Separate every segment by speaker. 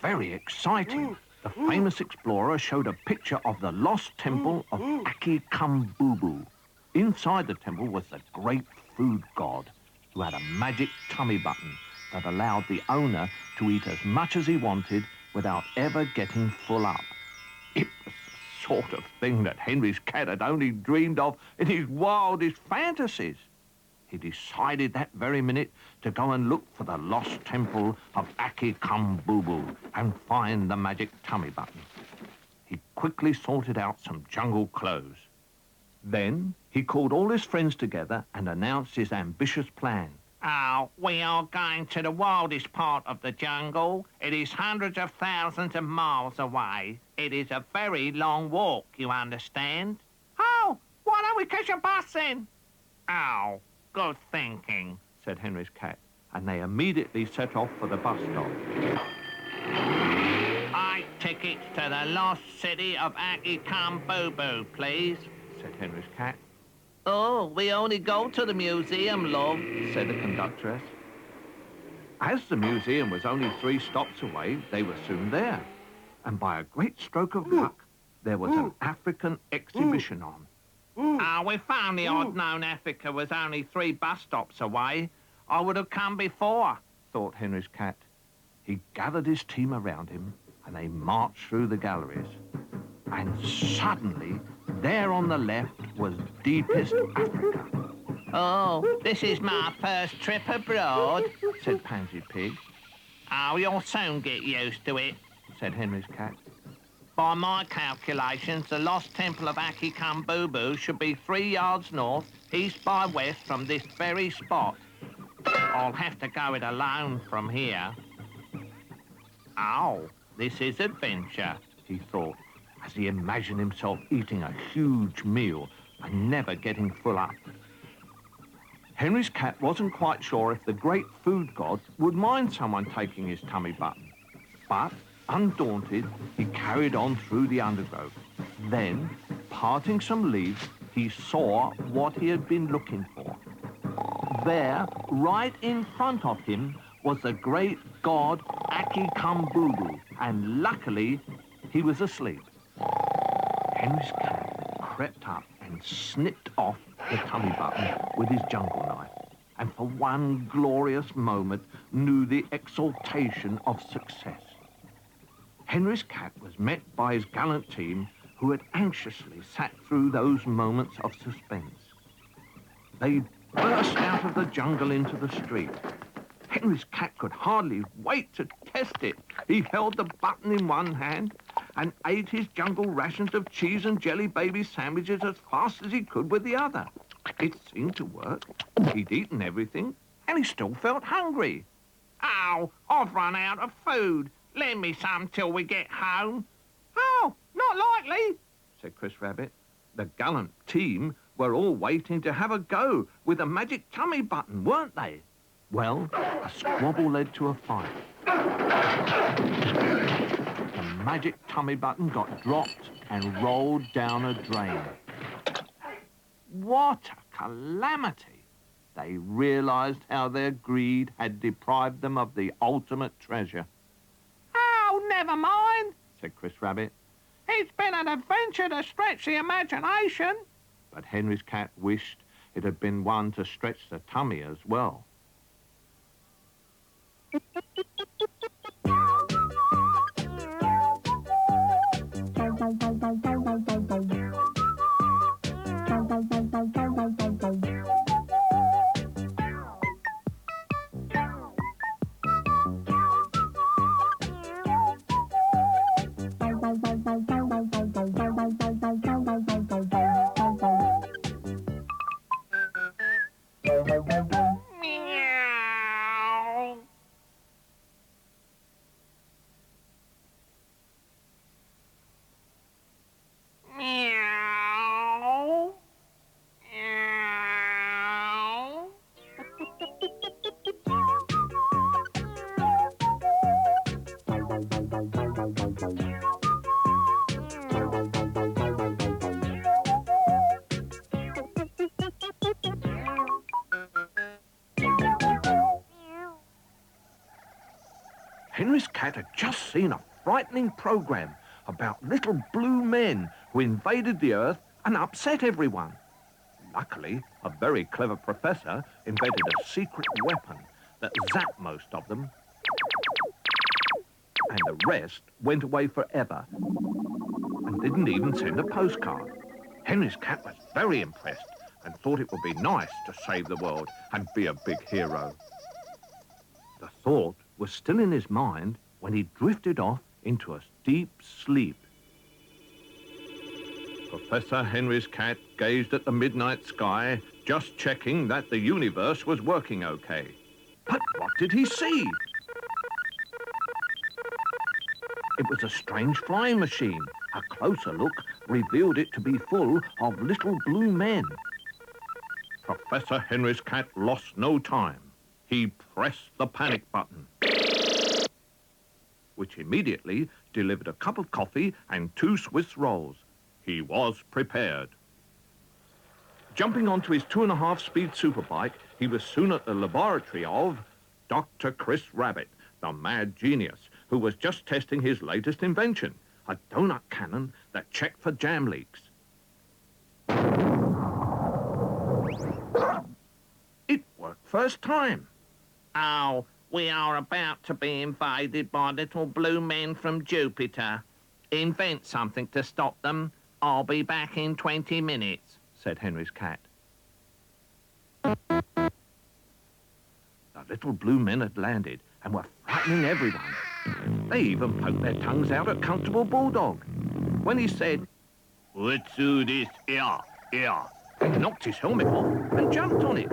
Speaker 1: very exciting. The famous explorer showed a picture of the lost temple of Akikambubu. Inside the temple was the great food god, who had a magic tummy button that allowed the owner to eat as much as he wanted without ever getting full up. It was the sort of thing that Henry's cat had only dreamed of in his wildest fantasies. He decided that very minute to go and look for the lost temple of Akikambubu and find the magic tummy button. He quickly sorted out some jungle clothes. Then he called all his friends together and announced his ambitious plan.
Speaker 2: Oh, we are going to the wildest part of the jungle. It is hundreds of thousands of miles away. It is a very long walk, you understand? Oh, why don't we catch a bus then? Oh, good thinking,
Speaker 1: said Henry's cat, and they immediately set off for the bus stop.
Speaker 2: 8 tickets to the lost city of Akikambubu, please,
Speaker 1: said Henry's cat.
Speaker 2: Oh, we only go to the museum, love,
Speaker 1: said the conductress. As the museum was only 3 stops away, they were soon there. And by a great stroke of luck, there was an African exhibition on.
Speaker 2: Oh, if only I'd known Africa was only 3 bus stops away, I would have come before,
Speaker 1: thought Henry's cat. He gathered his team around him, and they marched through the galleries. And suddenly, there on the left was deepest Africa.
Speaker 2: Oh, this is my first trip abroad,
Speaker 1: said Pansy Pig.
Speaker 2: Oh, you'll soon get used to it,
Speaker 1: said Henry's cat.
Speaker 2: By my calculations, the lost temple of Akikambubu should be 3 yards north, east by west from this very spot. I'll have to go it alone from here. Oh, this is adventure, he thought, as he imagined himself eating a huge meal and never getting full up.
Speaker 1: Henry's cat wasn't quite sure if the great food god would mind someone taking his tummy button. But, undaunted, he carried on through the undergrowth. Then, parting some leaves, he saw what he had been looking for. There, right in front of him, was the great god Akikambubu, and luckily, he was asleep. Henry's cat crept up and snipped off the tummy button with his jungle knife, and for one glorious moment knew the exultation of success. Henry's cat was met by his gallant team, who had anxiously sat through those moments of suspense. They burst out of the jungle into the street. Henry's cat could hardly wait to test it. He held the button in one hand and ate his jungle rations of cheese and jelly baby sandwiches as fast as he could with the other. It seemed to work. He'd eaten everything, and he still felt hungry.
Speaker 2: Oh, I've run out of food. Lend me some till we get home. Oh, not likely,
Speaker 1: said Chris Rabbit. The gallant team were all waiting to have a go with the magic tummy button, weren't they? Well, a squabble led to a fight. The magic tummy button got dropped and rolled down a drain. What a calamity! They realized how their greed had deprived them of the ultimate treasure.
Speaker 2: Oh, never mind,
Speaker 1: said Chris Rabbit.
Speaker 2: It's been an adventure to stretch the imagination.
Speaker 1: But Henry's cat wished it had been one to stretch the tummy as well. Henry's cat had just seen a frightening program about little blue men who invaded the Earth and upset everyone. Luckily, a very clever professor invented a secret weapon that zapped most of them, and the rest went away forever and didn't even send a postcard. Henry's cat was very impressed and thought it would be nice to save the world and be a big hero. The thought was still in his mind when he drifted off into a deep sleep. Professor Henry's cat gazed at the midnight sky, just checking that the universe was working okay. But what did he see? It was a strange flying machine. A closer look revealed it to be full of little blue men. Professor Henry's cat lost no time. He pressed the panic button, which immediately delivered a cup of coffee and 2 Swiss rolls. He was prepared. Jumping onto his 2.5-speed superbike, he was soon at the laboratory of Dr. Chris Rabbit, the mad genius, who was just testing his latest invention, a donut cannon that checked for jam leaks. It worked first time.
Speaker 2: Oh, we are about to be invaded by little blue men from Jupiter. Invent something to stop them. I'll be back in 20 minutes,
Speaker 1: said Henry's cat. The little blue men had landed and were frightening everyone. They even poked their tongues out at Comfortable Bulldog. When he said, "Let's do this here," they knocked his helmet off and jumped on it.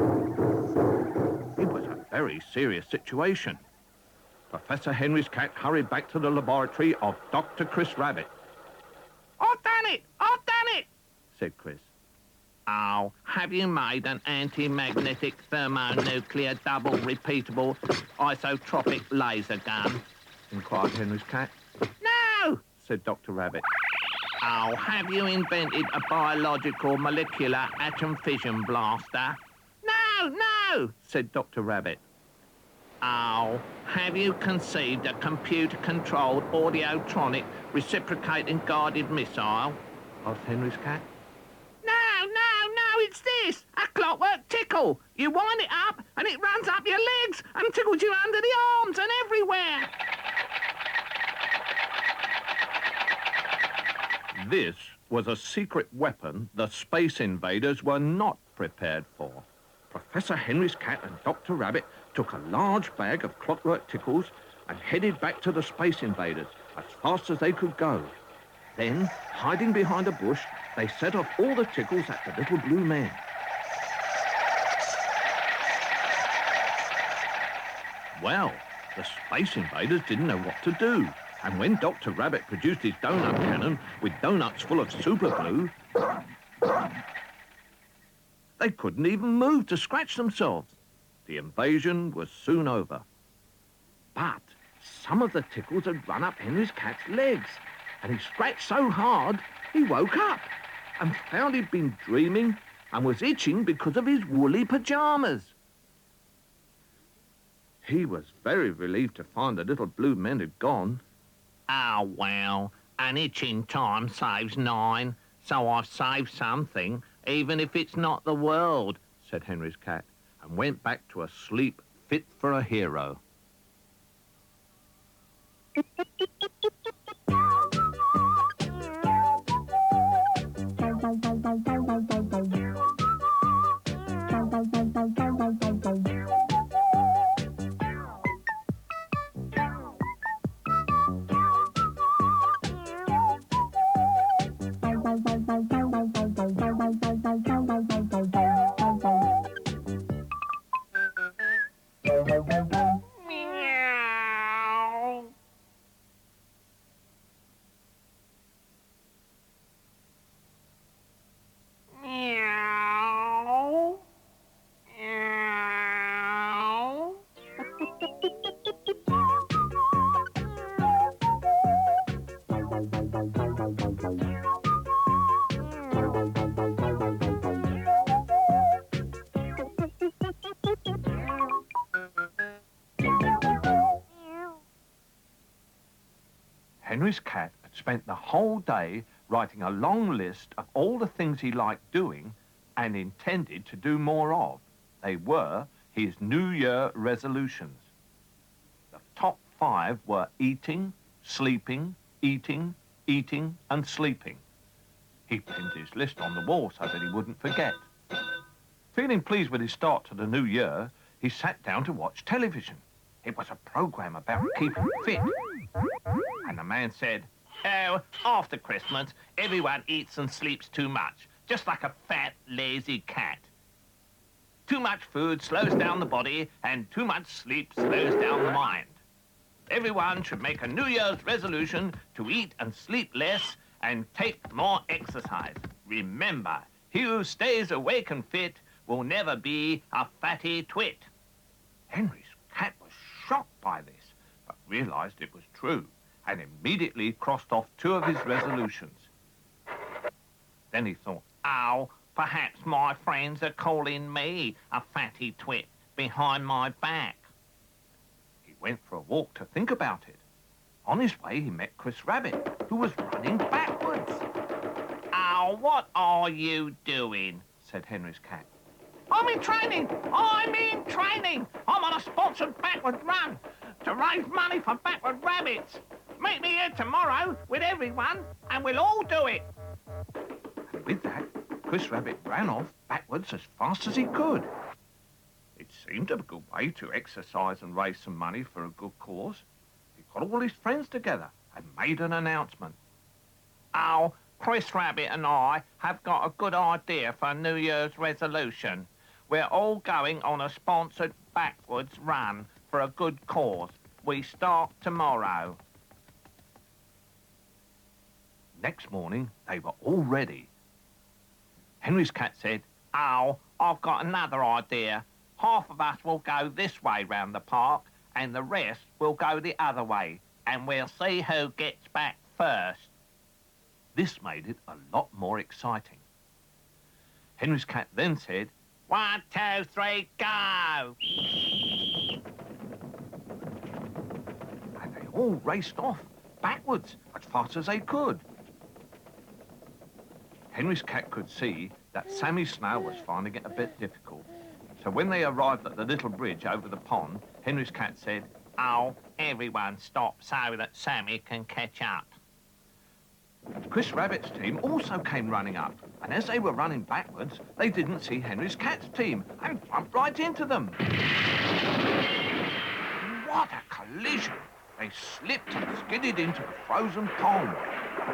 Speaker 1: It was a very serious situation. Professor Henry's cat hurried back to the laboratory of Dr. Chris Rabbit.
Speaker 2: I've done it! I've done it!
Speaker 1: Said Chris.
Speaker 2: Oh, have you made an anti-magnetic thermonuclear double repeatable isotropic laser gun?
Speaker 1: Inquired Henry's cat.
Speaker 2: No!
Speaker 1: Said Dr. Rabbit.
Speaker 2: Oh, have you invented a biological molecular atom fission blaster? No!
Speaker 1: Said Dr. Rabbit.
Speaker 2: Oh, have you conceived a computer-controlled audiotronic reciprocating guided missile?
Speaker 1: Asked Henry's cat.
Speaker 2: No, it's this, a clockwork tickle. You wind it up and it runs up your legs and tickles you under the arms and everywhere.
Speaker 1: This was a secret weapon the Space Invaders were not prepared for. Professor Henry's cat and Dr. Rabbit took a large bag of clockwork tickles and headed back to the Space Invaders as fast as they could go. Then, hiding behind a bush, they set off all the tickles at the little blue men. Well, the Space Invaders didn't know what to do. And when Dr. Rabbit produced his donut cannon with donuts full of super glue, they couldn't even move to scratch themselves. The invasion was soon over. But some of the tickles had run up Henry's cat's legs, and he scratched so hard he woke up and found he'd been dreaming and was itching because of his woolly pajamas. He was very relieved to find the little blue men had gone.
Speaker 2: Oh, well, an itch in time saves 9, so I've saved something, even if it's not the world,
Speaker 1: said Henry's cat, and went back to a sleep fit for a hero. Henry's cat had spent the whole day writing a long list of all the things he liked doing and intended to do more of. They were his New Year resolutions. The top 5 were eating, sleeping, eating, eating, and sleeping. He pinned his list on the wall so that he wouldn't forget. Feeling pleased with his start to the new year, he sat down to watch television. It was a program about keeping fit. And the man said,
Speaker 2: Oh, after Christmas, everyone eats and sleeps too much, just like a fat, lazy cat. Too much food slows down the body, and too much sleep slows down the mind. Everyone should make a New Year's resolution to eat and sleep less and take more exercise. Remember, he who stays awake and fit will never be a fatty twit.
Speaker 1: Henry's cat was shocked by this, but realised it was true and immediately crossed off 2 of his resolutions. Then he thought,
Speaker 2: Oh, perhaps my friends are calling me a fatty twit behind my back.
Speaker 1: He went for a walk to think about it. On his way, he met Chris Rabbit, who was running backwards.
Speaker 2: Oh, what are you doing?
Speaker 1: Said Henry's cat.
Speaker 2: I'm in training! I'm in training! I'm on a sponsored backward run to raise money for backward rabbits. Meet me here tomorrow with everyone and we'll all do it.
Speaker 1: And with that, Chris Rabbit ran off backwards as fast as he could. It seemed a good way to exercise and raise some money for a good cause. He got all his friends together and made an announcement.
Speaker 2: Oh, Chris Rabbit and I have got a good idea for a New Year's resolution. We're all going on a sponsored backwards run for a good cause. We start tomorrow.
Speaker 1: Next morning, they were all ready. Henry's cat said,
Speaker 2: Oh, I've got another idea. Half of us will go this way round the park and the rest will go the other way, and we'll see who gets back first.
Speaker 1: This made it a lot more exciting. Henry's cat then said,
Speaker 2: 1, 2, 3, go!
Speaker 1: And they all raced off, backwards, as fast as they could. Henry's cat could see that Sammy Snail was finding it a bit difficult. So when they arrived at the little bridge over the pond, Henry's cat said,
Speaker 2: Oh, everyone stop so that Sammy can catch up.
Speaker 1: Chris Rabbit's team also came running up, and as they were running backwards, they didn't see Henry's cat's team and bumped right into them. What a collision! They slipped and skidded into the frozen pond.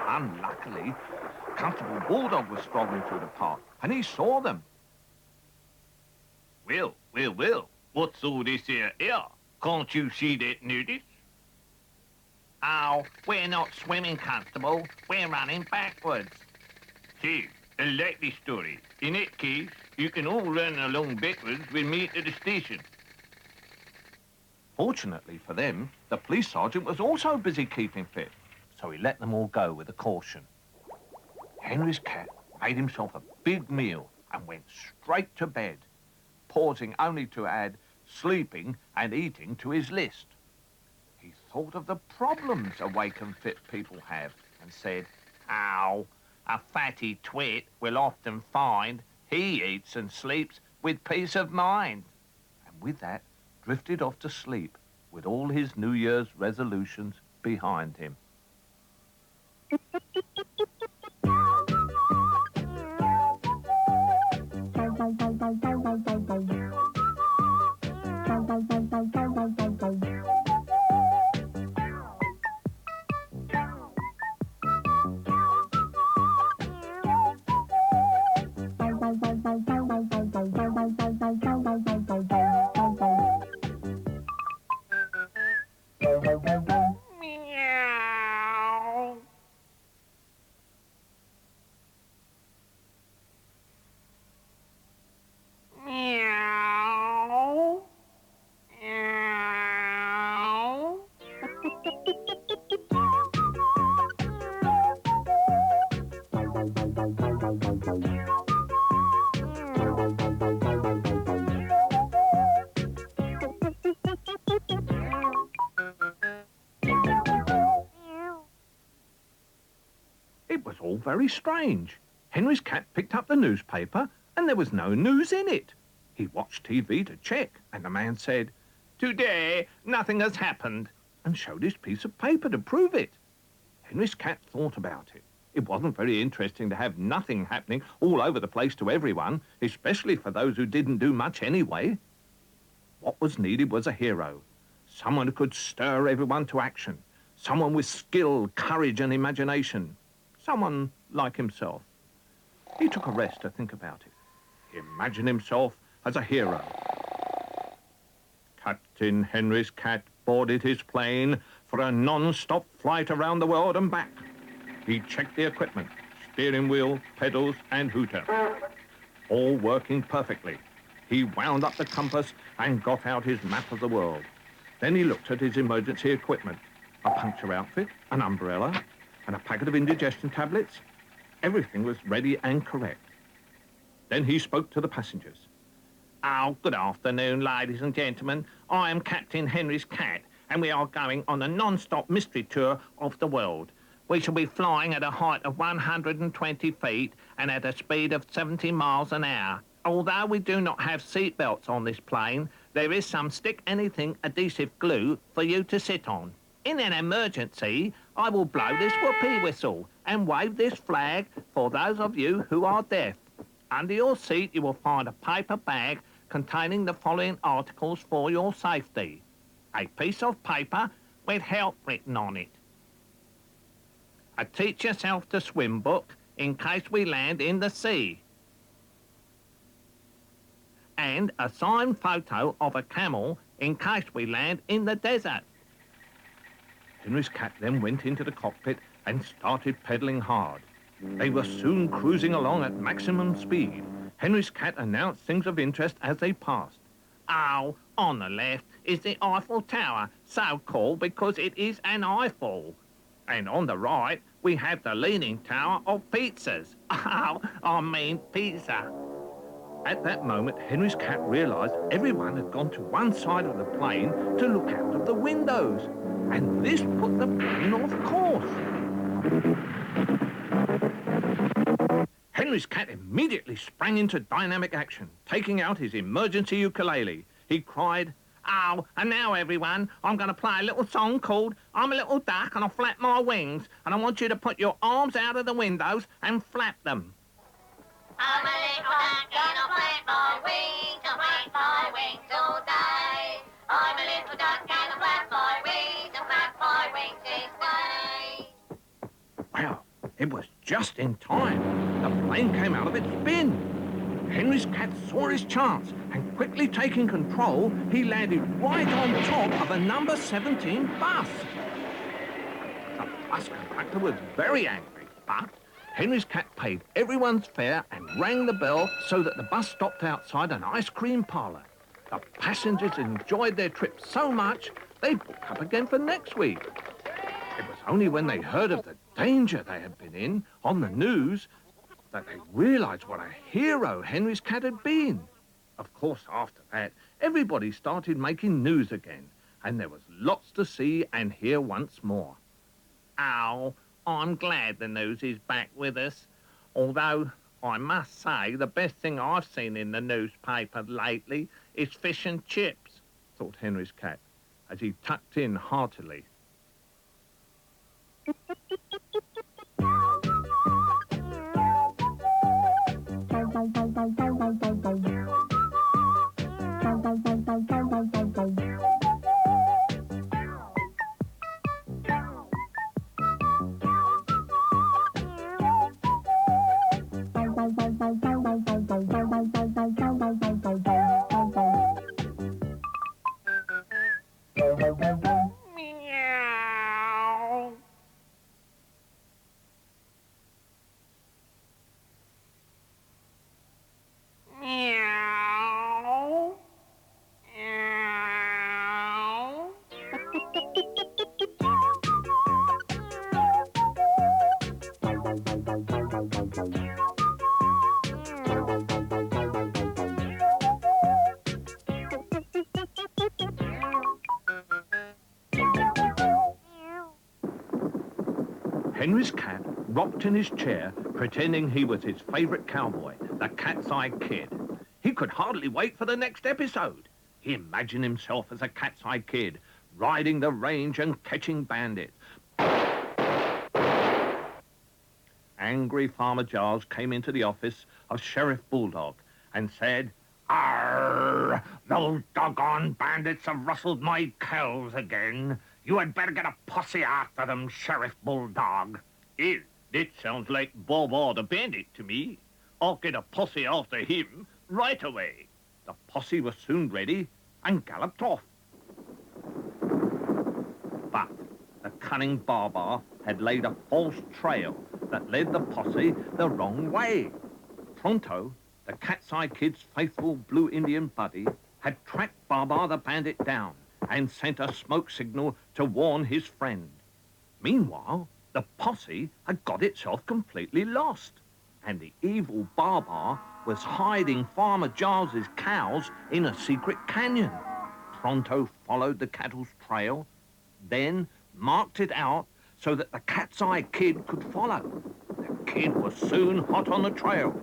Speaker 1: Unluckily, Constable Bulldog was strolling through the park, and he saw them.
Speaker 2: Well, what's all this here? Can't you see that notice? Oh, we're not swimming, Constable. We're running backwards.
Speaker 3: See, a likely story. In that case, you can all run along backwards with me at the station.
Speaker 1: Fortunately for them, the police sergeant was also busy keeping fit, so he let them all go with a caution. Henry's cat made himself a big meal and went straight to bed, pausing only to add sleeping and eating to his list. He thought of the problems awake and fit people have and said,
Speaker 2: Oh, a fatty twit will often find he eats and sleeps with peace of mind.
Speaker 1: And with that, drifted off to sleep with all his New Year's resolutions behind him.
Speaker 2: Meow. Meow. Meow.
Speaker 1: all very strange. Henry's cat picked up the newspaper and there was no news in it. He watched TV to check and the man said, "Today, nothing has happened," and showed his piece of paper to prove it. Henry's cat thought about it. It wasn't very interesting to have nothing happening all over the place to everyone, especially for those who didn't do much anyway. What was needed was a hero, someone who could stir everyone to action, someone with skill, courage and imagination, someone like himself. He took a rest to think about it. He imagined himself as a hero. Captain Henry's cat boarded his plane for a non-stop flight around the world and back. He checked the equipment, steering wheel, pedals and hooter, all working perfectly. He wound up the compass and got out his map of the world. Then he looked at his emergency equipment, a puncture outfit, an umbrella, and a packet of indigestion tablets. Everything was ready and correct. Then he spoke to the passengers.
Speaker 2: Oh, good afternoon, ladies and gentlemen. I am Captain Henry's cat, and we are going on a non-stop mystery tour of the world. We shall be flying at a height of 120 feet and at a speed of 70 miles an hour. Although we do not have seat belts on this plane, there is some stick-anything adhesive glue for you to sit on. In an emergency, I will blow this whoopee whistle and wave this flag for those of you who are deaf. Under your seat, you will find a paper bag containing the following articles for your safety. A piece of paper with help written on it. A teach yourself to swim book in case we land in the sea. And a signed photo of a camel in case we land in the desert.
Speaker 1: Henry's cat then went into the cockpit and started pedalling hard. They were soon cruising along at maximum speed. Henry's cat announced things of interest as they passed.
Speaker 2: Oh, on the left is the Eiffel Tower, so called because it is an Eiffel. And on the right, we have the Leaning Tower of Pizzas. Oh, I mean pizza.
Speaker 1: At that moment, Henry's cat realized everyone had gone to one side of the plane to look out of the windows. And this put the plane off course. Henry's cat immediately sprang into dynamic action, taking out his emergency ukulele. He cried,
Speaker 2: "Oh, and now, everyone, I'm going to play a little song called I'm a Little Duck and I Flap My Wings, and I want you to put your arms out of the windows and flap them."
Speaker 4: I'm a little duck and I flap my wings all day. I'm a little duck and I flap my wings this way.
Speaker 1: Wow, it was just in time. The plane came out of its spin. Henry's cat saw his chance and quickly taking control, he landed right on top of a number 17 bus. The bus conductor was very angry, but Henry's cat paid everyone's fare and rang the bell so that the bus stopped outside an ice cream parlour. The passengers enjoyed their trip so much, they booked up again for next week. It was only when they heard of the danger they had been in on the news that they realised what a hero Henry's cat had been. Of course, after that, everybody started making news again, and there was lots to see and hear once more.
Speaker 2: Oh, I'm glad the news is back with us. Although, I must say, the best thing I've seen in the newspaper lately is fish and chips,
Speaker 1: thought Henry's cat, as he tucked in heartily.
Speaker 2: Meow. Meow. Meow.
Speaker 1: Henry's cat rocked in his chair, pretending he was his favourite cowboy, the Cat's-Eye Kid. He could hardly wait for the next episode. He imagined himself as a Cat's-Eye Kid, riding the range and catching bandits. Angry Farmer Giles came into the office of Sheriff Bulldog and said,
Speaker 2: Arr! Those doggone bandits have rustled my cows again. You had better get a posse after them, Sheriff Bulldog.
Speaker 3: Well, that sounds like Baba the Bandit to me. I'll get a posse after him right away.
Speaker 1: The posse was soon ready and galloped off. But the cunning Baba had laid a false trail that led the posse the wrong way. Pronto, the Cat's-Eye Kid's faithful Blue Indian buddy had tracked Baba the Bandit down and sent a smoke signal to warn his friend. Meanwhile, the posse had got itself completely lost, and the evil Baba was hiding Farmer Giles's cows in a secret canyon. Pronto followed the cattle's trail, then marked it out so that the Cat's-Eye Kid could follow. The kid was soon hot on the trail.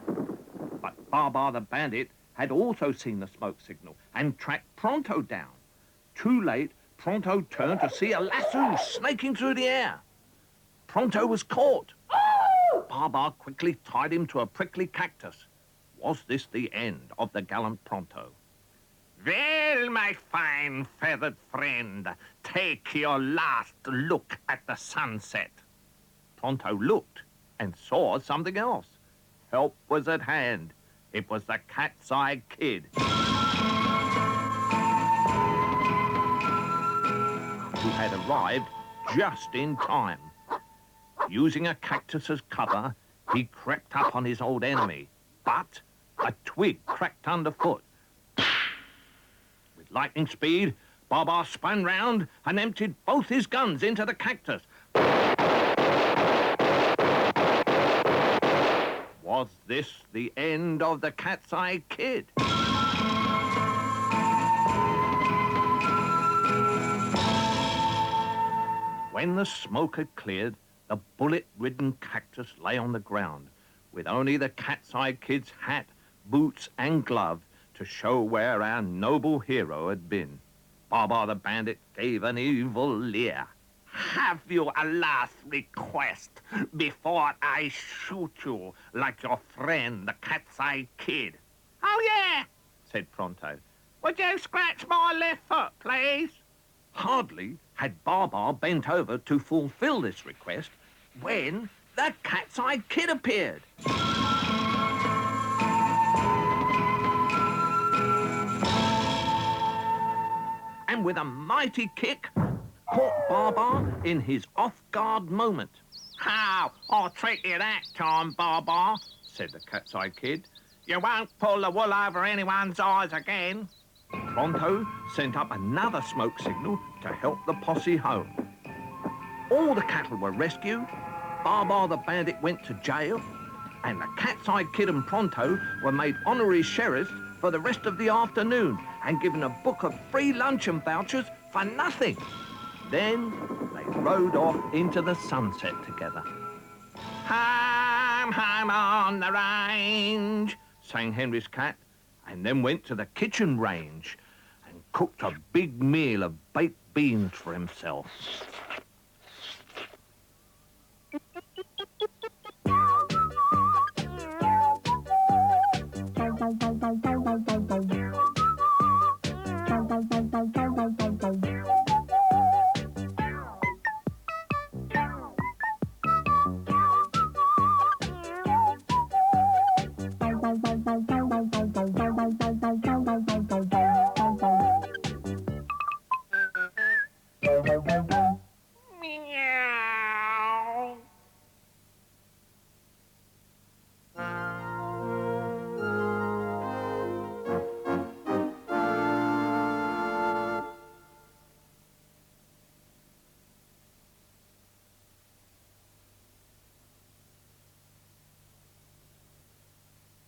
Speaker 1: But Baba the Bandit had also seen the smoke signal and tracked Pronto down. Too late, Pronto turned to see a lasso snaking through the air. Pronto was caught. Baba quickly tied him to a prickly cactus. Was this the end of the gallant Pronto?
Speaker 2: Well, my fine feathered friend, take your last look at the sunset.
Speaker 1: Pronto looked and saw something else. Help was at hand. It was the Cat's-Eye Kid, who had arrived just in time. Using a cactus as cover, he crept up on his old enemy, but a twig cracked underfoot. With lightning speed, Baba spun round and emptied both his guns into the cactus. Was this the end of the Cat's-Eye Kid? When the smoke had cleared, the bullet-ridden cactus lay on the ground, with only the Cat's-Eye Kid's hat, boots, and glove to show where our noble hero had been. Baba the Bandit gave an evil leer.
Speaker 2: Have you a last request before I shoot you like your friend, the Cat's-Eye Kid? Oh, yeah,
Speaker 1: said Pronto.
Speaker 2: Would you scratch my left foot, please?
Speaker 1: Hardly had Baba bent over to fulfill this request when the Cat's-Eye Kid appeared. And with a mighty kick, caught Baba in his off-guard moment.
Speaker 2: How? I'll treat you that time, Baba,
Speaker 1: said the Cat's-Eye Kid.
Speaker 2: You won't pull the wool over anyone's eyes again.
Speaker 1: Pronto sent up another smoke signal to help the posse home. All the cattle were rescued, Baba the Bandit went to jail, and the Cat's-Eye Kid and Pronto were made honorary sheriffs for the rest of the afternoon and given a book of free luncheon vouchers for nothing. Then they rode off into the sunset together.
Speaker 2: Home, home on the range,
Speaker 1: sang Henry's cat, and then went to the kitchen range and cooked a big meal of baked beans for himself.